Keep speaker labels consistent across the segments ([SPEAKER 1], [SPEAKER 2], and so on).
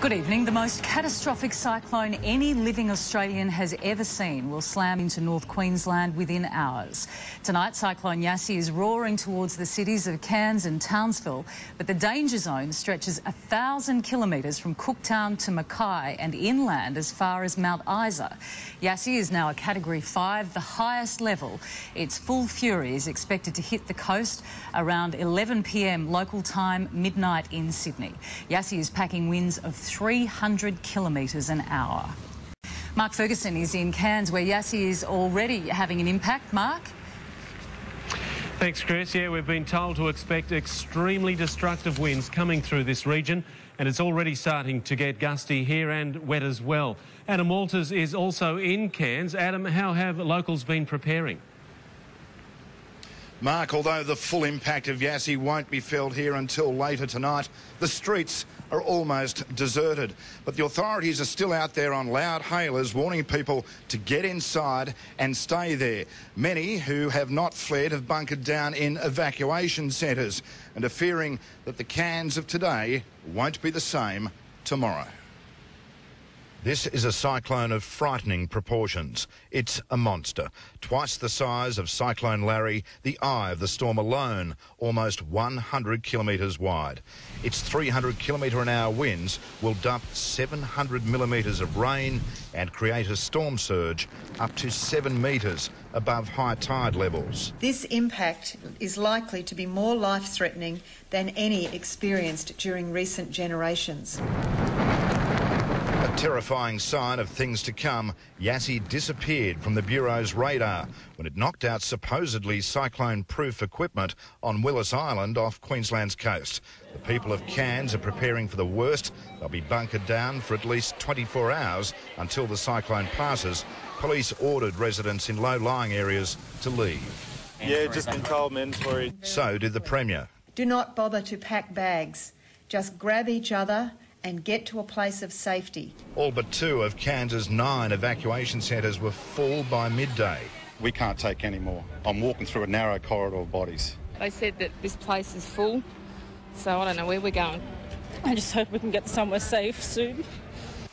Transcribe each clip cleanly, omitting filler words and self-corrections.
[SPEAKER 1] Good evening. The most catastrophic cyclone any living Australian has ever seen will slam into North Queensland within hours. Tonight, Cyclone Yasi is roaring towards the cities of Cairns and Townsville, but the danger zone stretches 1,000 kilometres from Cooktown to Mackay and inland as far as Mount Isa. Yasi is now a Category 5, the highest level. Its full fury is expected to hit the coast around 11 p.m. local time, midnight in Sydney. Yasi is packing winds of 300 kilometres an hour. Mark Ferguson is in Cairns, where Yasi is already having an impact. Mark?
[SPEAKER 2] Thanks, Chris. Yeah, we've been told to expect extremely destructive winds coming through this region, and it's already starting to get gusty here and wet as well. Adam Walters is also in Cairns. Adam, how have locals been preparing?
[SPEAKER 3] Mark, although the full impact of Yasi won't be felt here until later tonight, the streets are almost deserted. But the authorities are still out there on loud hailers warning people to get inside and stay there. Many who have not fled have bunkered down in evacuation centres and are fearing that the Cairns of today won't be the same tomorrow. This is a cyclone of frightening proportions. It's a monster. Twice the size of Cyclone Larry, the eye of the storm alone, almost 100 kilometres wide. Its 300 km/h winds will dump 700 millimetres of rain and create a storm surge up to 7 metres above high tide levels.
[SPEAKER 4] This impact is likely to be more life-threatening than any experienced during recent generations.
[SPEAKER 3] A terrifying sign of things to come, Yasi disappeared from the Bureau's radar when it knocked out supposedly cyclone-proof equipment on Willis Island off Queensland's coast. The people of Cairns are preparing for the worst. They'll be bunkered down for at least 24 hours until the cyclone passes. Police ordered residents in low-lying areas to leave.
[SPEAKER 5] Yeah, just been told mandatory.
[SPEAKER 3] So did the Premier.
[SPEAKER 4] Do not bother to pack bags. Just grab each other and get to a place of safety.
[SPEAKER 3] All but 2 of Cairns' 9 evacuation centres were full by midday.
[SPEAKER 5] We can't take any more. I'm walking through a narrow corridor of bodies.
[SPEAKER 6] They said that this place is full, so I don't know where we're going.
[SPEAKER 7] I just hope we can get somewhere safe soon.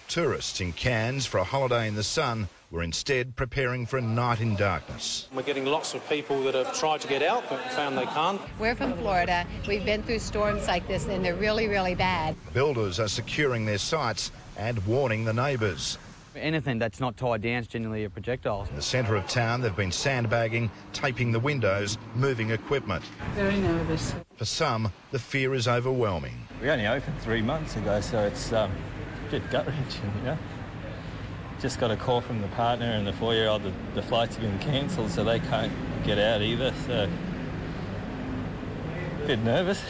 [SPEAKER 3] Tourists in Cairns for a holiday in the sun were instead preparing for a night in darkness.
[SPEAKER 8] We're getting lots of people that have tried to get out but found they can't.
[SPEAKER 9] We're from Florida. We've been through storms like this and they're really, really bad.
[SPEAKER 3] Builders are securing their sites and warning the neighbours.
[SPEAKER 10] Anything that's not tied down is generally a projectile.
[SPEAKER 3] In the centre of town, they've been sandbagging, taping the windows, moving equipment.
[SPEAKER 7] Very nervous.
[SPEAKER 3] For some, the fear is overwhelming.
[SPEAKER 11] We only opened 3 months ago, so it's a bit gut-wrenching, you know. Just got a call from the partner and the 4-year-old that the flights have been cancelled, so they can't get out either, so a bit nervous.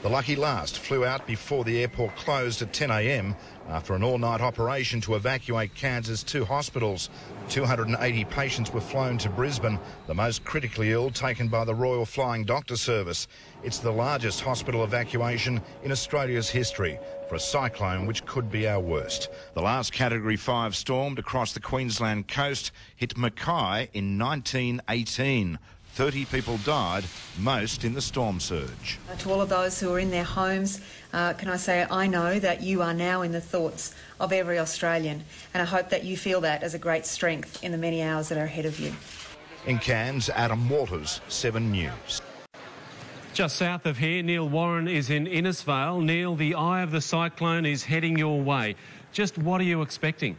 [SPEAKER 3] The Lucky Last flew out before the airport closed at 10 a.m. after an all-night operation to evacuate Cairns' 2 hospitals. 280 patients were flown to Brisbane, the most critically ill taken by the Royal Flying Doctor Service. It's the largest hospital evacuation in Australia's history for a cyclone which could be our worst. The last Category 5 storm to cross the Queensland coast hit Mackay in 1918. 30 people died, most in the storm surge.
[SPEAKER 4] To all of those who are in their homes, can I say I know that you are now in the thoughts of every Australian, and I hope that you feel that as a great strength in the many hours that are ahead of you.
[SPEAKER 3] In Cairns, Adam Walters, 7 News.
[SPEAKER 2] Just south of here, Neil Warren is in Innisfail. Neil, the eye of the cyclone is heading your way. Just what are you expecting?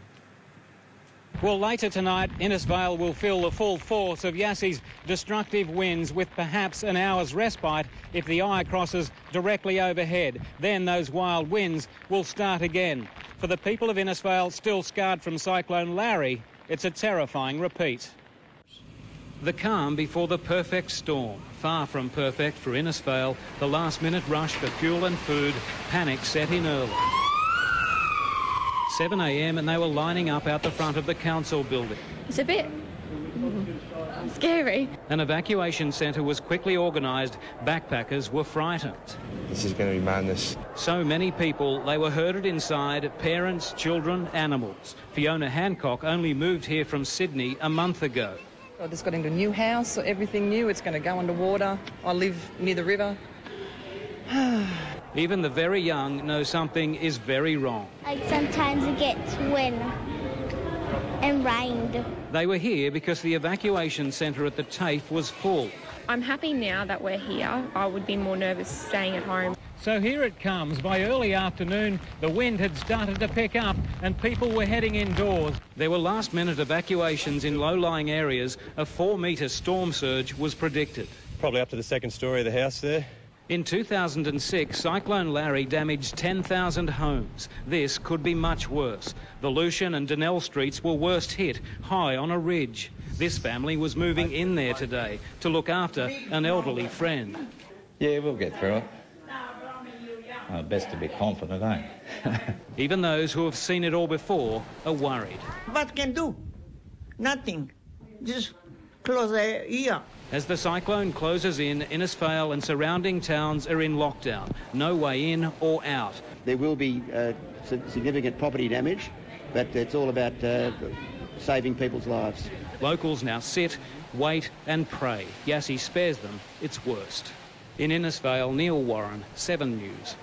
[SPEAKER 12] Well, later tonight, Innisfail will feel the full force of Yasi's destructive winds with perhaps an hour's respite if the eye crosses directly overhead. Then those wild winds will start again. For the people of Innisfail still scarred from Cyclone Larry, it's a terrifying repeat. The calm before the perfect storm. Far from perfect for Innisfail. The last-minute rush for fuel and food. Panic set in early. 7 a.m. and they were lining up out the front of the council building.
[SPEAKER 6] It's a bit scary.
[SPEAKER 12] An evacuation centre was quickly organised. Backpackers were frightened.
[SPEAKER 5] This is going to be madness.
[SPEAKER 12] So many people, they were herded inside, parents, children, animals. Fiona Hancock only moved here from Sydney a month ago.
[SPEAKER 7] I just got into a new house, so everything new. It's going to go underwater. I live near the river.
[SPEAKER 12] Even the very young know something is very wrong.
[SPEAKER 13] Like sometimes it gets wind and rained.
[SPEAKER 12] They were here because the evacuation centre at the TAFE was full.
[SPEAKER 14] I'm happy now that we're here. I would be more nervous staying at home.
[SPEAKER 12] So here it comes. By early afternoon, the wind had started to pick up and people were heading indoors. There were last-minute evacuations in low-lying areas. A 4-metre storm surge was predicted.
[SPEAKER 15] Probably up to the second story of the house there.
[SPEAKER 12] In 2006, Cyclone Larry damaged 10,000 homes. This could be much worse. The Lucian and Denell streets were worst hit, high on a ridge. This family was moving in there today to look after an elderly friend.
[SPEAKER 16] Yeah, we'll get through it. Best to be confident, eh?
[SPEAKER 12] Even those who have seen it all before are worried.
[SPEAKER 17] What can do? Nothing. Just close the ear.
[SPEAKER 12] As the cyclone closes in, Innisfail and surrounding towns are in lockdown. No way in or out.
[SPEAKER 18] There will be significant property damage, but it's all about saving people's lives.
[SPEAKER 12] Locals now sit, wait and pray. Yasi spares them its worst. In Innisfail, Neil Warren, 7 News.